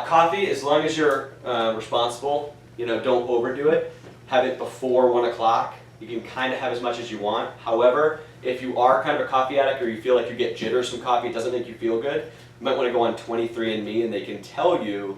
Coffee, as long as you're responsible, don't overdo it. Have it before 1 o'clock. You can kind of have as much as you want. However, if you are kind of a coffee addict or you feel like you get jitters from coffee, it doesn't make you feel good, you might want to go on 23andMe and they can tell you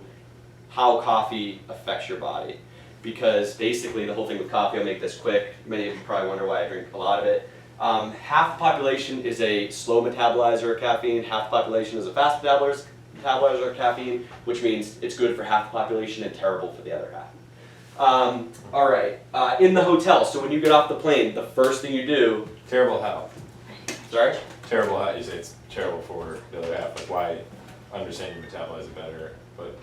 how coffee affects your body. Because basically the whole thing with coffee, I'll make this quick, many of you probably wonder why I drink a lot of it. Half the population is a slow metabolizer of caffeine, half the population is a fast metabolizer of caffeine, which means it's good for half the population and terrible for the other half. All right, in the hotel, so when you get off the plane, the first thing you do... Terrible how? Sorry? Terrible how? You say it's terrible for the other half, like why understand you metabolize it better, but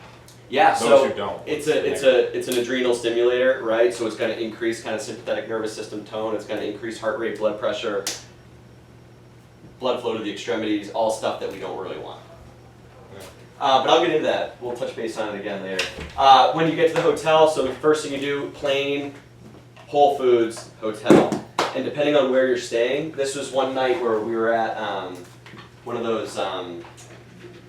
yeah, those so who don't. it's an adrenal stimulator, right? So it's going to increase kind of sympathetic nervous system tone, it's going to increase heart rate, blood pressure, blood flow to the extremities, all stuff that we don't really want. But I'll get into that. We'll touch base on it again later. When you get to the hotel, so the first thing you do, plain, Whole Foods, hotel. And depending on where you're staying, this was one night where we were at one of those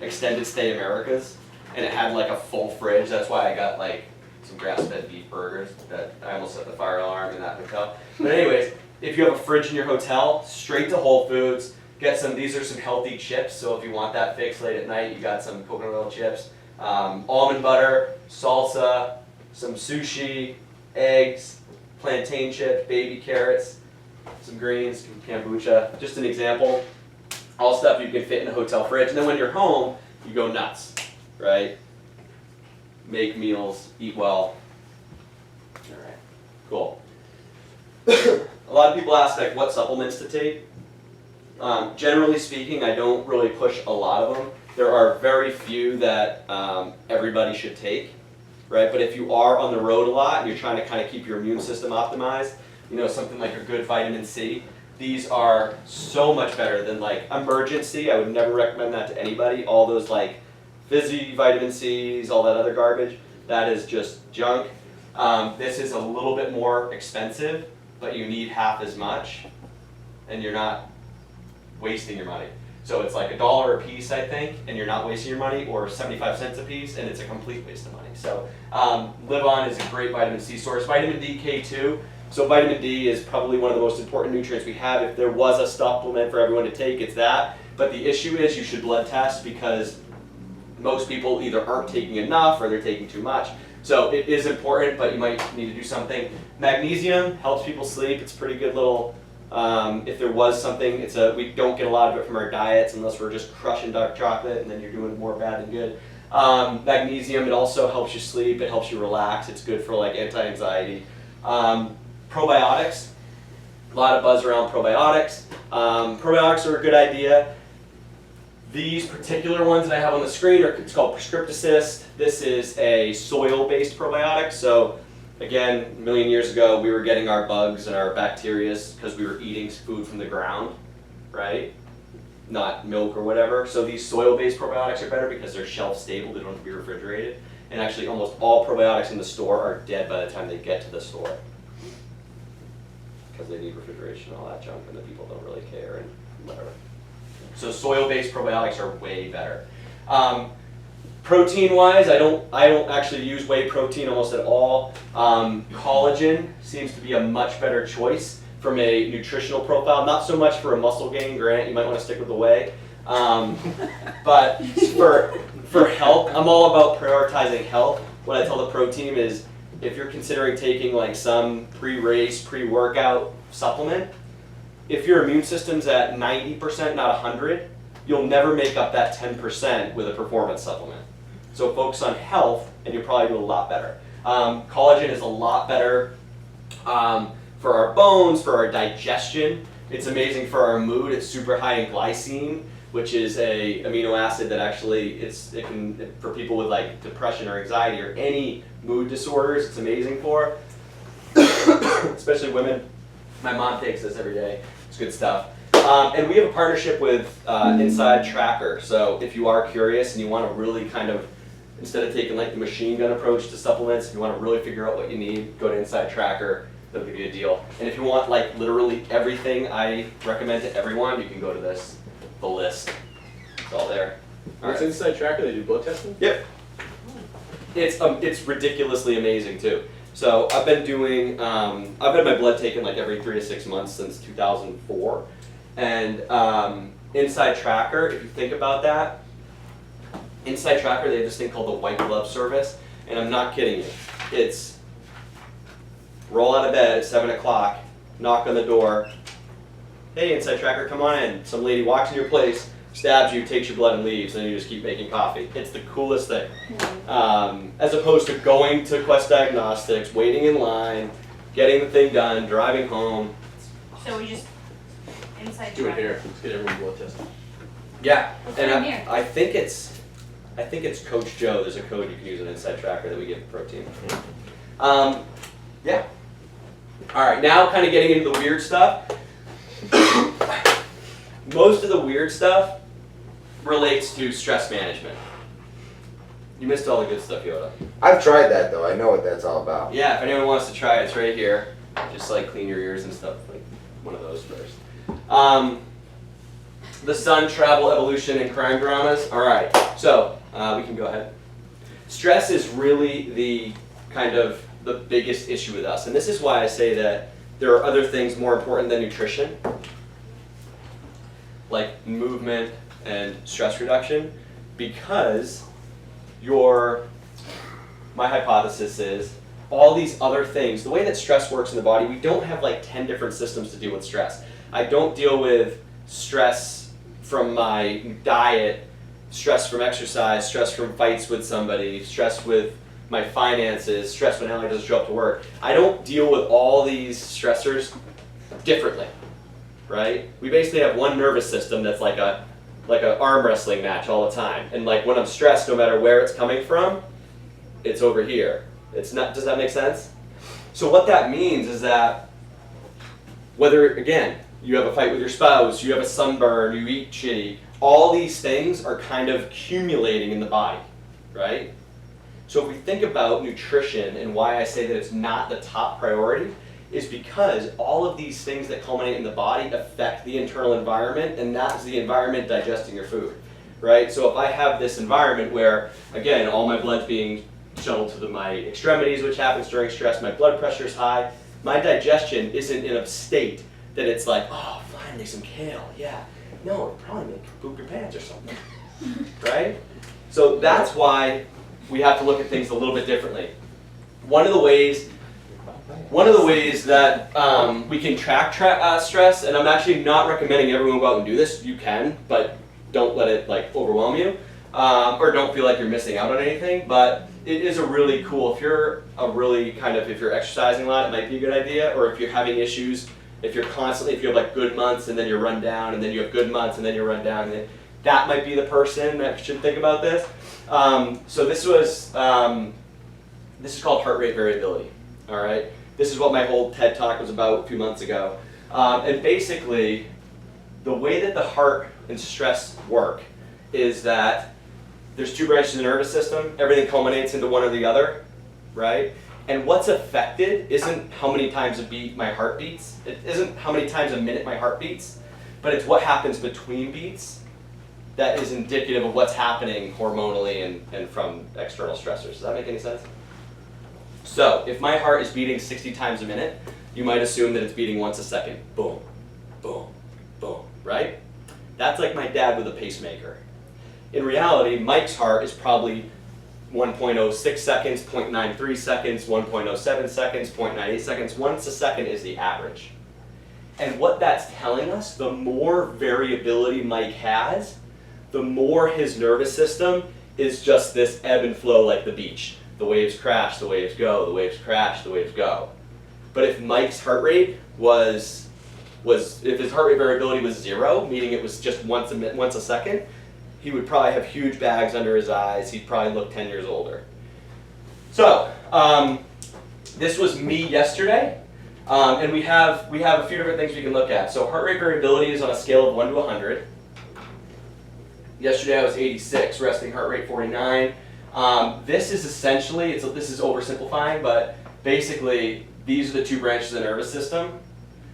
extended stay Americas, and it had like a full fridge. That's why I got like some grass-fed beef burgers that I almost set the fire alarm in that hotel. But anyways, if you have a fridge in your hotel, straight to Whole Foods, get some, these are some healthy chips, so if you want that fix late at night, you got some coconut oil chips, almond butter, salsa, some sushi, eggs, plantain chips, baby carrots, some greens, some kombucha, just an example. All stuff you can fit in a hotel fridge. And then when you're home, you go nuts, right? Make meals, eat well. All right, cool. A lot of people ask like what supplements to take. Generally speaking, I don't really push a lot of them. There are very few that everybody should take, right? But if you are on the road a lot and you're trying to kind of keep your immune system optimized, something like a good vitamin C, these are so much better than like Emergen-C. I would never recommend that to anybody. All those like fizzy vitamin C's, all that other garbage, that is just junk. This is a little bit more expensive, but you need half as much, and you're not wasting your money. So it's like $1 a piece, I think, and you're not wasting your money, or 75 cents a piece, and it's a complete waste of money. So Live On is a great vitamin C source. Vitamin D, K2. So vitamin D is probably one of the most important nutrients we have. If there was a supplement for everyone to take, it's that. But the issue is you should blood test because most people either aren't taking enough or they're taking too much. So it is important, but you might need to do something. Magnesium helps people sleep. It's a pretty good little, if there was something, we don't get a lot of it from our diets unless we're just crushing dark chocolate, and then you're doing more bad than good. Magnesium, it also helps you sleep, it helps you relax, it's good for like anti-anxiety. Probiotics, a lot of buzz around probiotics. Probiotics are a good idea. These particular ones that I have on the screen it's called Prescript Assist. This is a soil-based probiotic. So again, a million years ago, we were getting our bugs and our bacteria because we were eating food from the ground, right? Not milk or whatever. So these soil-based probiotics are better because they're shelf stable, they don't have to be refrigerated. And actually almost all probiotics in the store are dead by the time they get to the store, because they need refrigeration and all that junk, and the people don't really care and whatever. So soil-based probiotics are way better. Protein-wise, I don't actually use whey protein almost at all. Collagen seems to be a much better choice from a nutritional profile. Not so much for a muscle gain, Grant. You might want to stick with the whey. But for health, I'm all about prioritizing health. What I tell the pro team is, if you're considering taking like some pre-race, pre-workout supplement, if your immune system's at 90%, not 100, you'll never make up that 10% with a performance supplement. So focus on health, and you'll probably do a lot better. Collagen is a lot better for our bones, for our digestion. It's amazing for our mood. It's super high in glycine, which is a amino acid that actually it can for people with like depression or anxiety or any mood disorders. It's amazing for, especially women. My mom takes this every day. It's good stuff. And we have a partnership with Inside Tracker. So if you are curious and you want to really kind of, instead of taking like the machine gun approach to supplements, if you want to really figure out what you need, go to Inside Tracker. They'll give you a deal. And if you want like literally everything I recommend to everyone, you can go to the list. It's all there. What's Inside Tracker? They do blood testing? Yep. It's ridiculously amazing too. So I've been doing, I've had my blood taken like every 3 to 6 months since 2004. And Inside Tracker, if you think about that, Inside Tracker, they have this thing called the white glove service. And I'm not kidding you. It's roll out of bed at 7 o'clock, knock on the door. Hey, Inside Tracker, come on in. Some lady walks in your place, stabs you, takes your blood and leaves, and you just keep making coffee. It's the coolest thing. As opposed to going to Quest Diagnostics, waiting in line, getting the thing done, driving home. So we just Inside Do it Tracker. here. Let's get everyone blood tested. Yeah, What's and on here? I think it's Coach Joe. There's a code you can use on Inside Tracker that we give protein. Yeah. All right, now kind of getting into the weird stuff. Most of the weird stuff relates to stress management. You missed all the good stuff, Yoda. I've tried that though. I know what that's all about. Yeah, if anyone wants to try it, it's right here. Just like clean your ears and stuff, like one of those first. The Sun, Travel, Evolution, and Crime Dramas. All right, so we can go ahead. Stress is really the kind of the biggest issue with us, and this is why I say that there are other things more important than nutrition, like movement and stress reduction, because my hypothesis is all these other things, the way that stress works in the body, we don't have like 10 different systems to deal with stress. I don't deal with stress from my diet, stress from exercise, stress from fights with somebody, stress with my finances, stress when Allie doesn't show up to work. I don't deal with all these stressors differently, right? We basically have one nervous system that's like a arm wrestling match all the time. And like when I'm stressed, no matter where it's coming from, it's over here. It's not, does that make sense? So what that means is that whether, again, you have a fight with your spouse, you have a sunburn, you eat shitty, all these things are kind of accumulating in the body, right? So if we think about nutrition and why I say that it's not the top priority, is because all of these things that culminate in the body affect the internal environment, and that's the environment digesting your food, right? So if I have this environment where, again, all my blood's being shuttled to my extremities, which happens during stress, my blood pressure's high, my digestion isn't in a state that it's like, oh, finally some kale, yeah. No, it'll probably make you poop your pants or something, right? So that's why we have to look at things a little bit differently. One of the ways that we can track stress, and I'm actually not recommending everyone go out and do this. You can, but don't let it like overwhelm you, or don't feel like you're missing out on anything. But it is a really cool, if you're exercising a lot, it might be a good idea. Or if you're having issues, if you have like good months and then you're run down, and then you have good months and then you're run down, and then that might be the person that should think about this. So this is called heart rate variability. All right. This is what my whole TED Talk was about a few months ago. And basically, the way that the heart and stress work is that there's two branches of the nervous system. Everything culminates into one or the other, right? And what's affected isn't how many times a beat my heart beats. It isn't how many times a minute my heart beats, but it's what happens between beats that is indicative of what's happening hormonally and from external stressors. Does that make any sense? So, if my heart is beating 60 times a minute, you might assume that it's beating once a second. Boom, boom, boom, right? That's like my dad with a pacemaker. In reality, Mike's heart is probably 1.06 seconds, 0.93 seconds, 1.07 seconds, 0.98 seconds. Once a second is the average. And what that's telling us, the more variability Mike has, the more his nervous system is just this ebb and flow like the beach. The waves crash, the waves go, the waves crash, the waves go. But if Mike's heart rate if his heart rate variability was 0, meaning it was just once a second, he would probably have huge bags under his eyes. He'd probably look 10 years older. So, this was me yesterday, and we have a few different things we can look at. So heart rate variability is on a scale of 1 to 100. Yesterday I was 86, resting heart rate 49. This is essentially, this is oversimplifying, but basically these are the two branches of the nervous system.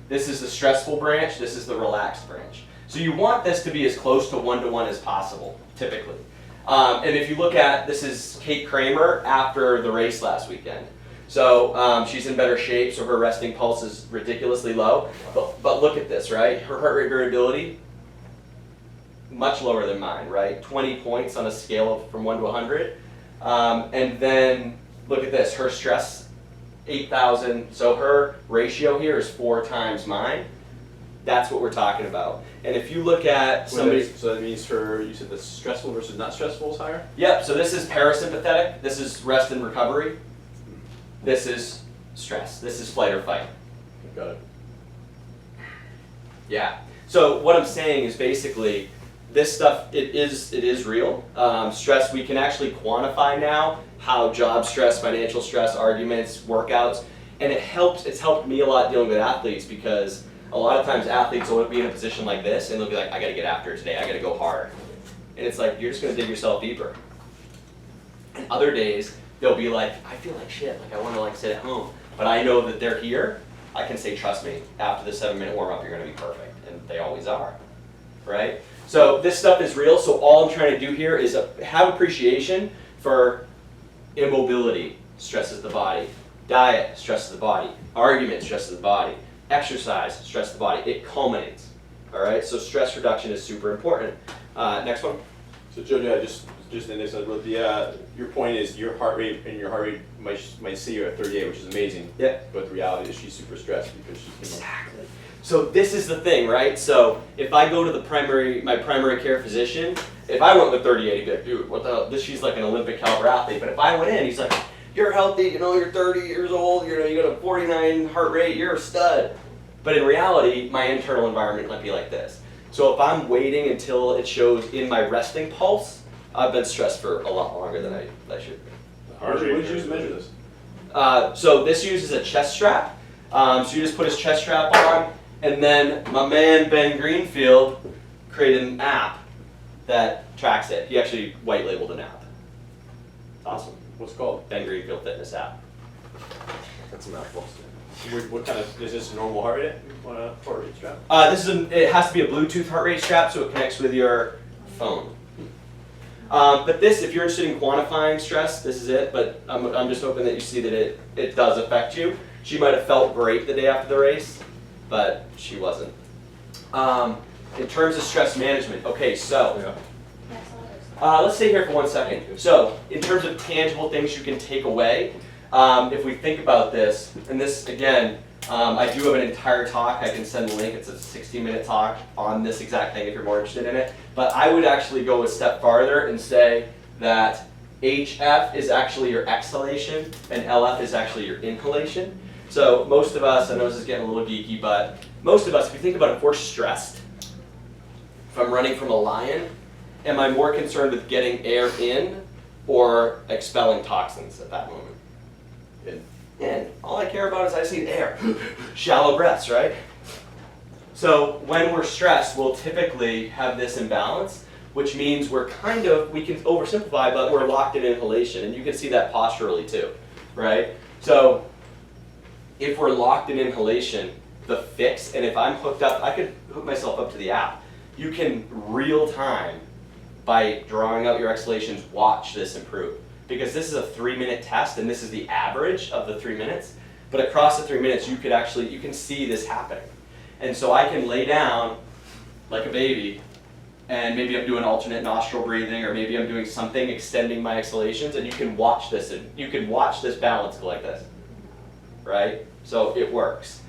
This is the stressful branch, this is the relaxed branch. So you want this to be as close to 1 to 1 as possible, typically. And if you look at, this is Kate Kramer after the race last weekend. So she's in better shape, so her resting pulse is ridiculously low. But look at this, right? Her heart rate variability, much lower than mine, right? 20 points on a scale of from 1 to 100. And then look at this, her stress, 8,000. So her ratio here is 4 times mine. That's what we're talking about. And if you look at somebody... So that means for, you said the stressful versus not stressful is higher? Yep, so this is parasympathetic, this is rest and recovery, this is stress, this is flight or fight. Got it. Yeah, so what I'm saying is basically, this stuff, it is real. Stress, we can actually quantify now how job stress, financial stress, arguments, workouts, and it's helped me a lot dealing with athletes, because a lot of times athletes will be in a position like this and they'll be like, I gotta get after it today, I gotta go hard. And it's like, you're just gonna dig yourself deeper. And other days, they'll be like, I feel like shit, like I wanna like sit at home. But I know that they're here, I can say, trust me, after the 7-minute warm up, you're gonna be perfect. And they always are, right? So this stuff is real, so all I'm trying to do here is have appreciation for immobility, stresses the body. Diet, stresses the body. Argument, stresses the body. Exercise, stress the body. It culminates, all right? So stress reduction is super important. Next one. So Jojo, just in this, your point is your heart rate might see you at 38, which is amazing. Yeah. But the reality is she's super stressed because she came Exactly. So this is the thing, right? So if I go to my primary care physician, if I went with 38, he'd be like, dude, what the hell? She's like an Olympic caliber athlete. But if I went in, he's like, you're healthy, you're 30 years old, you got a 49 heart rate, you're a stud. But in reality, my internal environment might be like this. So if I'm waiting until it shows in my resting pulse, I've been stressed for a lot longer than I should be. What did you use to measure this? So this uses a chest strap. So you just put his chest strap on, and then my man Ben Greenfield created an app that tracks it. He actually white labeled an app. Awesome. What's it called? Ben Greenfield Fitness app. That's a mouthful. What kind of, is this a normal heart rate? Heart rate strap? It has to be a Bluetooth heart rate strap, so it connects with your phone. But this, if you're interested in quantifying stress, this is it. But I'm just hoping that you see that it does affect you. She might have felt great the day after the race, but she wasn't. In terms of stress management, okay, so let's stay here for 1 second. So in terms of tangible things you can take away, if we think about this, and this again, I do have an entire talk, I can send a link, it's a 60-minute talk on this exact thing if you're more interested in it, but I would actually go a step farther and say that HF is actually your exhalation and LF is actually your inhalation. So most of us, I know this is getting a little geeky, but most of us, if you think about it, if we're stressed, if I'm running from a lion, am I more concerned with getting air in or expelling toxins at that moment? In. All I care about is I just need air. Shallow breaths, right? So when we're stressed, we'll typically have this imbalance, which means we can oversimplify, but we're locked in inhalation. And you can see that posturally too, right? So if we're locked in inhalation, the fix, and if I'm hooked up, I could hook myself up to the app. You can real time, by drawing out your exhalations, watch this improve. Because this is a 3-minute test, and this is the average of the 3 minutes. But across the 3 minutes, you can see this happening. And so I can lay down like a baby, and maybe I'm doing alternate nostril breathing, or maybe I'm doing something extending my exhalations, and you can watch this, and you can watch this balance go like this, right? So it works.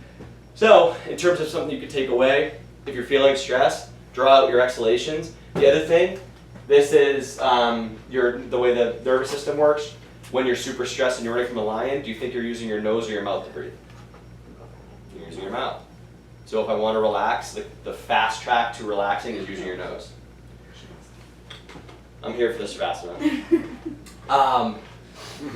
So in terms of something you could take away, if you're feeling stressed, draw out your exhalations. The other thing, this is the way the nervous system works. When you're super stressed and you're running from a lion, do you think you're using your nose or your mouth to breathe? You're using your mouth. So if I want to relax, the fast track to relaxing is using your nose. I'm here for this Savasana.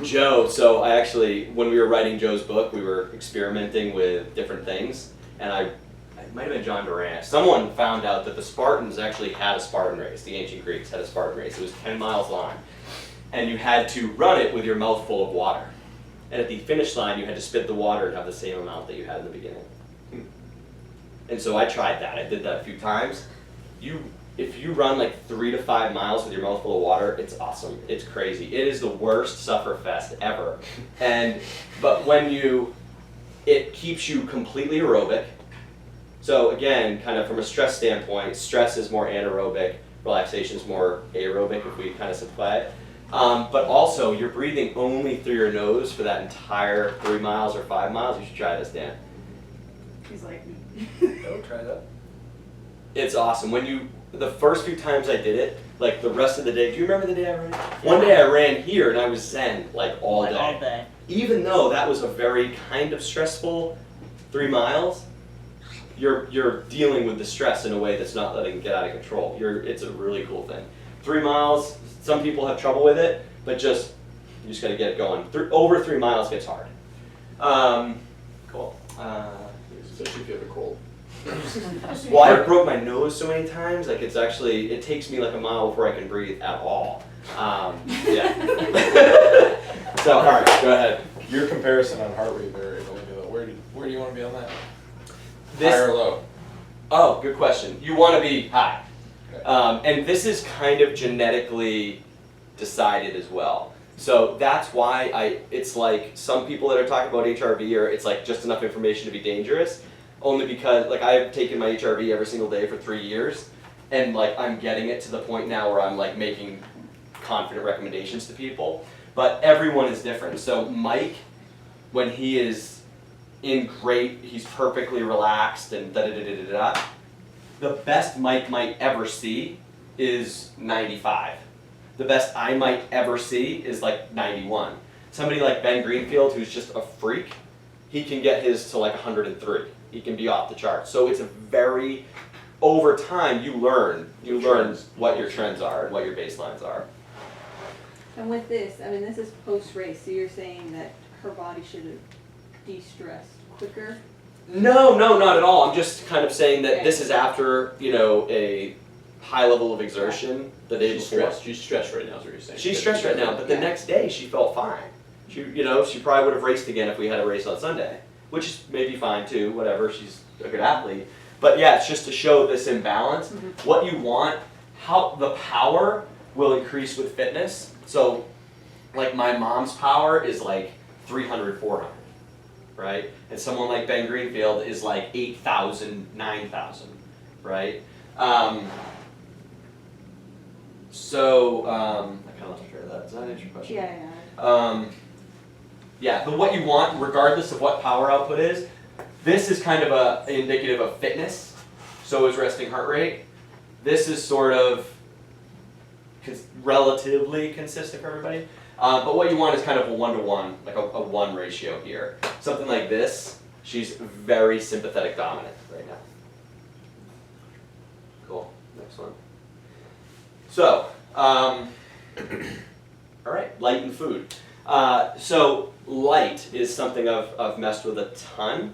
Joe, so I actually, when we were writing Joe's book, we were experimenting with different things, and it might have been John Durant. Someone found out that the Spartans actually had a Spartan race. The ancient Greeks had a Spartan race. It was 10 miles long. And you had to run it with your mouth full of water. And at the finish line, you had to spit the water and have the same amount that you had in the beginning. And so I tried that. I did that a few times. You if you run like 3 to 5 miles with your mouth full of water, it's awesome. It's crazy. It is the worst sufferfest ever. But it keeps you completely aerobic. So again, kind of from a stress standpoint, stress is more anaerobic, relaxation is more aerobic if we kind of simplify it. But also, you're breathing only through your nose for that entire 3 miles or 5 miles. You should try this, Dan. He's like, Go try that. It's awesome. The first few times I did it, like the rest of the day, do you remember the day I ran? One day I ran here and I was zen, like all day. all day. Even though that was a very kind of stressful 3 miles, you're dealing with the stress in a way that's not letting it get out of control. It's a really cool thing. 3 miles, some people have trouble with it, but you just gotta get it going. Over 3 miles gets hard. Cool. Especially if you have a cold. Well, I broke my nose so many times, like it takes me like a mile before I can breathe at all. Yeah. So, all right, go ahead. Your comparison on heart rate variability, though, where do you want to be on that? This, High or low? Oh, good question. You want to be high. Okay. And this is kind of genetically decided as well. So that's why it's like some people that are talking about HRV it's like just enough information to be dangerous. Only because like I have taken my HRV every single day for 3 years, and like I'm getting it to the point now where I'm like making confident recommendations to people. But everyone is different. So Mike, when he is he's perfectly relaxed and da-da-da-da-da-da. The best Mike might ever see is 95. The best I might ever see is like 91. Somebody like Ben Greenfield, who's just a freak, he can get his to like 103. He can be off the charts. So it's over time you learn what your trends are and what your baselines are. And with this, I mean, this is post-race, so you're saying that her body should have de-stressed quicker? No, not at all. I'm just kind of saying that Okay. this is after, a high level of exertion the day before. She's stressed right now is what you're saying. She's stressed right now, but the next day she felt fine. She probably would have raced again if we had a race on Sunday, which is maybe fine too, whatever, she's a good athlete. But yeah, it's just to show this imbalance. Mm-hmm. What you want, how the power will increase with fitness. So like my mom's power is like 300, 400, right? And someone like Ben Greenfield is like 8,000, 9,000, right? I kind of lost track of that. Does that answer your question? Yeah. What you want, regardless of what power output is, this is kind of indicative of fitness. So is resting heart rate. This is sort of relatively consistent for everybody. But what you want is kind of a 1-to-1, like a 1 ratio here. Something like this, she's very sympathetic dominant right now. Cool, next one. So, all right, light and food. So light is something I've messed with a ton.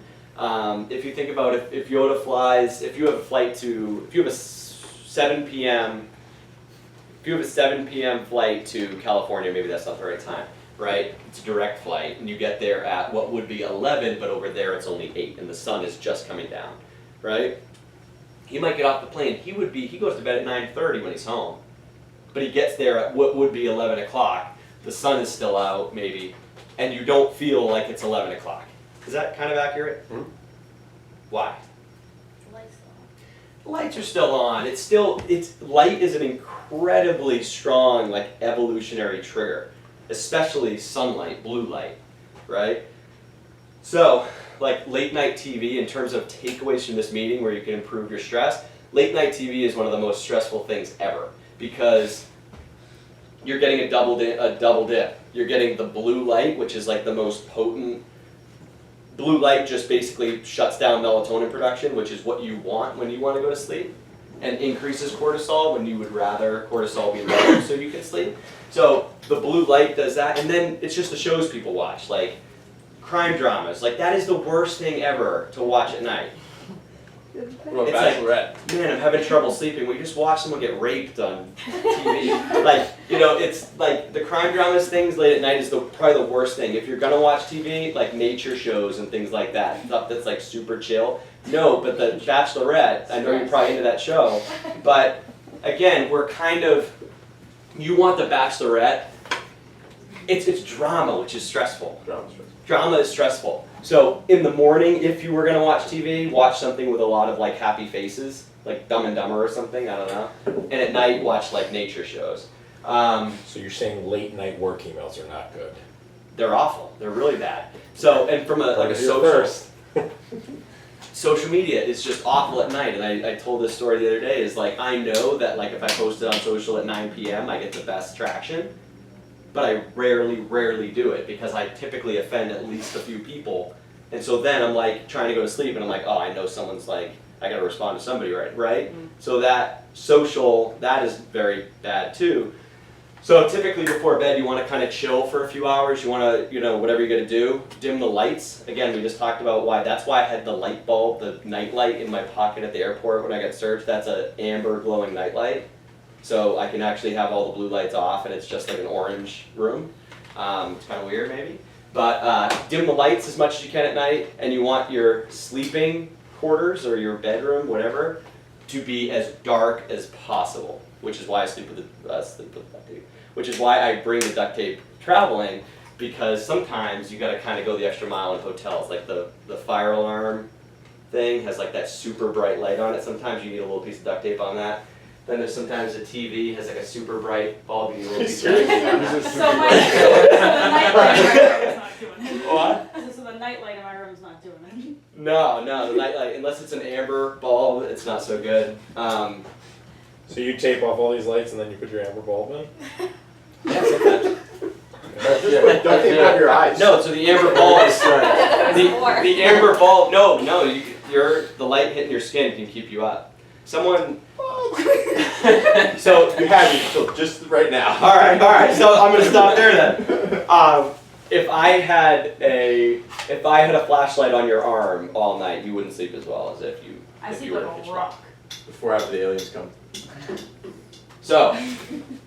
If you think about if Yoda flies, if you have a 7 p.m. If you have a 7 p.m. flight to California, maybe that's not the right time, right? It's a direct flight, and you get there at what would be 11, but over there it's only 8, and the sun is just coming down, right? He might get off the plane. He goes to bed at 9:30 when he's home, but he gets there at what would be 11 o'clock. The sun is still out, maybe, and you don't feel like it's 11 o'clock. Is that kind of accurate? Mm-hmm. Why? The lights are still on. Light is an incredibly strong, like, evolutionary trigger, especially sunlight, blue light, right? So, like late night TV, in terms of takeaways from this meeting where you can improve your stress, late night TV is one of the most stressful things ever because you're getting a double dip. You're getting the blue light, which is like the most potent. Blue light just basically shuts down melatonin production, which is what you want when you want to go to sleep, and increases cortisol when you would rather cortisol be low so you can sleep. So the blue light does that, and then it's just the shows people watch, like crime dramas. Like that is the worst thing ever to watch at night. What about It's like, Bachelorette? Man, I'm having trouble sleeping. We just watch someone get raped on TV. Like, it's like the crime dramas things late at night is probably the worst thing. If you're gonna watch TV, like nature shows and things like that, stuff that's like super chill. No, but the Bachelorette, I know you're probably into that show, but again, we're kind of, you want the Bachelorette. It's drama, which is stressful. Drama is stressful. So in the morning, if you were gonna watch TV, watch something with a lot of like happy faces, like Dumb and Dumber or something, I don't know. And at night, watch like nature shows. So you're saying late night work emails are not good? They're awful. They're really bad. So, and from a like a You're social first. social media is just awful at night. And I told this story the other day. Is like I know that like if I post it on social at 9 p.m. I get the best traction, but I rarely do it because I typically offend at least a few people. And so then I'm like trying to go to sleep and I'm like, oh, I know someone's like, I gotta respond to somebody, right? Mm-hmm. So that social, that is very bad too. So typically before bed you wanna kinda chill for a few hours, you wanna, whatever you're gonna do, dim the lights. Again, we just talked about that's why I had the light bulb, the night light in my pocket at the airport when I got searched. That's an amber glowing night light. So I can actually have all the blue lights off and it's just like an orange room. It's kinda weird maybe. But dim the lights as much as you can at night, and you want your sleeping quarters or your bedroom, whatever, to be as dark as possible. Which is why I sleep with duct tape. Which is why I bring the duct tape traveling, because sometimes you gotta kind of go the extra mile in hotels. Like the fire alarm thing has like that super bright light on it. Sometimes you need a little piece of duct tape on that. Then there's sometimes the TV has like a super bright bulb. You need a little piece of duct tape on that. So my nightlight in my room is not doing it. What? So the nightlight in my room is not doing it. No, the nightlight, unless it's an amber bulb, it's not so good. So you tape off all these lights and then you put your amber bulb in? Yeah, sometimes. Don't take off your eyes. No, so the amber bulb is the amber bulb. No, the light hitting your skin can keep you up. Someone. So You have it until just right now. all right. So I'm gonna stop there then. If I had a flashlight on your arm all night, you wouldn't sleep as well as if you sleep were like pitch a black. rock. Before after the aliens come. So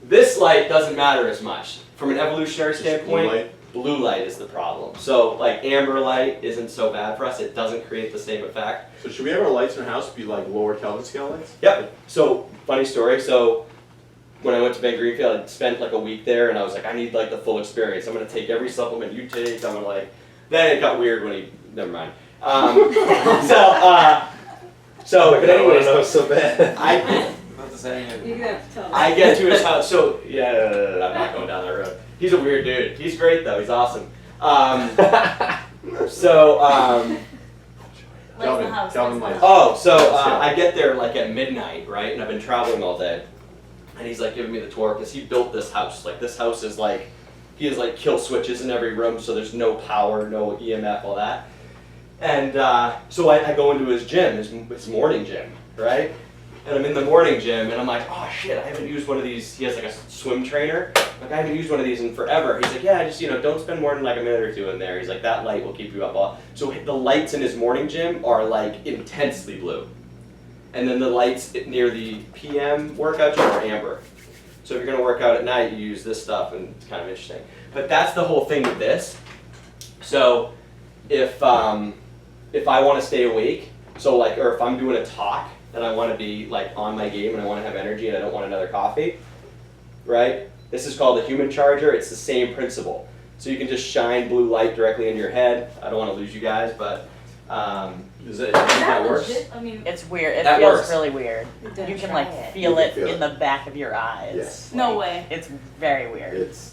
this light doesn't matter as much from an evolutionary Just blue standpoint. light. Blue light is the problem. So like amber light isn't so bad for us. It doesn't create the same effect. So should we have our lights in our house be like lower Kelvin scale lights? Yep. So funny story. So when I went to Ben Greenfield, I spent like a week there, and I was like, I need like the full experience. I'm gonna take every supplement you take. I'm gonna like. Then it got weird when he. Never mind. But anyways, know so bad. Not the same. You're gonna have to tell I get to his house. So yeah, I'm not going down that road. He's a weird dude. He's great though. He's awesome. Kelvin, House, Kelvin lights lights. I get there like at midnight, right? And I've been traveling all day. And he's like giving me the tour because he built this house. Like this house is like, he has like kill switches in every room, so there's no power, no EMF, all that. And so I go into his gym, his morning gym, right? And I'm in the morning gym, and I'm like, oh shit, I haven't used one of these. He has like a swim trainer. Like I haven't used one of these in forever. He's like, yeah, just don't spend more than like a minute or two in there. He's like, that light will keep you up all. So the lights in his morning gym are like intensely blue. And then the lights near the PM workout gym are amber. So if you're gonna work out at night, you use this stuff, and it's kind of interesting. But that's the whole thing with this. So if I want to stay awake, or if I'm doing a talk and I want to be like on my game and I want to have energy and I don't want another coffee, right? This is called a human charger. It's the same principle. So you can just shine blue light directly into your head. I don't want to lose you guys, but Does that works? legit? I mean, It's weird. It That feels works. really weird. Don't You can try like it. feel You can it feel in it. the back of your eyes. Yes. no Like, way. It's very weird. It's